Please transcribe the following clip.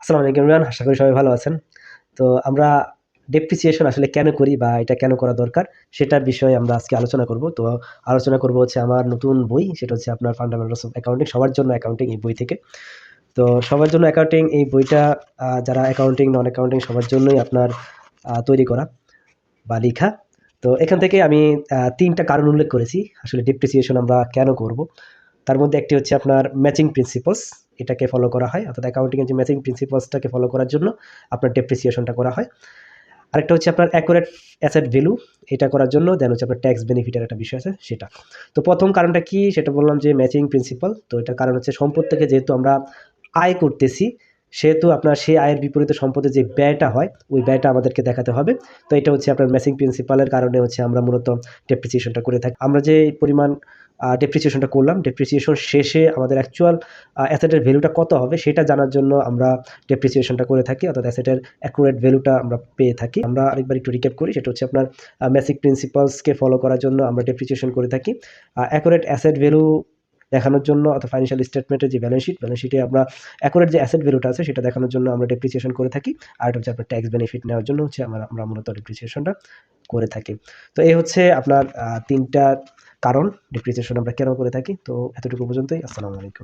আসসালামু আলাইকুম এভরিওয়ান, আশা করি সবাই ভালো আছেন। তো আমরা ডেপ্রিসিয়েশন আসলে কেন করি বা এটা কেন করা দরকার সেটার বিষয়ে আমরা আজকে আলোচনা করব। তো আলোচনা করব হচ্ছে আমার নতুন বই, সেটা হচ্ছে আপনার ফান্ডামেন্টালস অফ অ্যাকাউন্টিং, সবার জন্য অ্যাকাউন্টিং এই বই থেকে। তো সবার জন্য অ্যাকাউন্টিং এই বইটা যারা অ্যাকাউন্টিং, নন অ্যাকাউন্টিং সবার জন্যই আপনার তৈরি করা বা লিখা। তো এখান থেকে আমি ৩ টা কারণ উল্লেখ করেছি আসলে ডেপ্রিসিয়েশন আমরা কেন করব। তার মধ্যে একটি হচ্ছে আপনার ম্যাচিং প্রিন্সিপালস, এটাকে ফলো করা হয়, অর্থাৎ অ্যাকাউন্টিংয়ের যে ম্যাচিং প্রিন্সিপালসটাকে ফলো করার জন্য আপনার ডেপ্রিসিয়েশনটা করা হয়। আরেকটা হচ্ছে আপনার অ্যাকুরেট অ্যাসেট ভ্যালু, এটা করার জন্য দেন হচ্ছে আপনার ট্যাক্স বেনিফিটের একটা বিষয় আছে সেটা। তো প্রথম কারণটা কি সেটা বললাম যে ম্যাচিং প্রিন্সিপাল। তো এটার কারণ হচ্ছে সম্পদ থেকে যেহেতু আমরা আয় করতেছি, সেহেতু আপনার সেই আয়ের বিপরীতে সম্পদের যে ব্যয়টা হয় ওই ব্যয়টা আমাদেরকে দেখাতে হবে। তো এটা হচ্ছে আপনার ম্যাচিং প্রিন্সিপালের কারণে হচ্ছে আমরা মূলত ডেপ্রিসিয়েশনটা করে থাকি। আমরা যে পরিমাণ ডেপ্রিসিয়েশনটা করলাম, ডেপ্রিসিয়েশন শেষে আমাদের অ্যাকচুয়াল অ্যাসেটের ভ্যালুটা কত হবে সেটা জানার জন্য আমরা ডেপ্রিসিয়েশনটা করে থাকি, অর্থাৎ অ্যাসেটের অ্যাকুরেট ভ্যালুটা আমরা পেয়ে থাকি। আমরা আরেকবার একটু রিক্যাপ করি, সেটা হচ্ছে আপনার ম্যাচিং প্রিন্সিপালসকে ফলো করার জন্য আমরা ডেপ্রিসিয়েশন করে থাকি। অ্যাকুরেট অ্যাসেট ভ্যালু দেখানোর জন্য, অর্থাৎ ফাইন্যান্সিয়াল স্টেটমেন্টের যে ব্যালেন্স শিটে আমরা অ্যাকুরেট যে অ্যাসেট ভ্যালুটা আছে সেটা দেখানোর জন্য আমরা ডেপ্রিসিয়েশন করে থাকি। আর এটা হচ্ছে আপনার ট্যাক্স বেনিফিট নেওয়ার জন্য হচ্ছে আমরা মূলত ডেপ্রিসিয়েশনটা করে থাকি। তো এই হচ্ছে আপনার ৩টা কারণ ডেপ্রিসিয়েশন আমরা কেন করে থাকি। তো এতটুকু পর্যন্তই। আসসালামু আলাইকুম।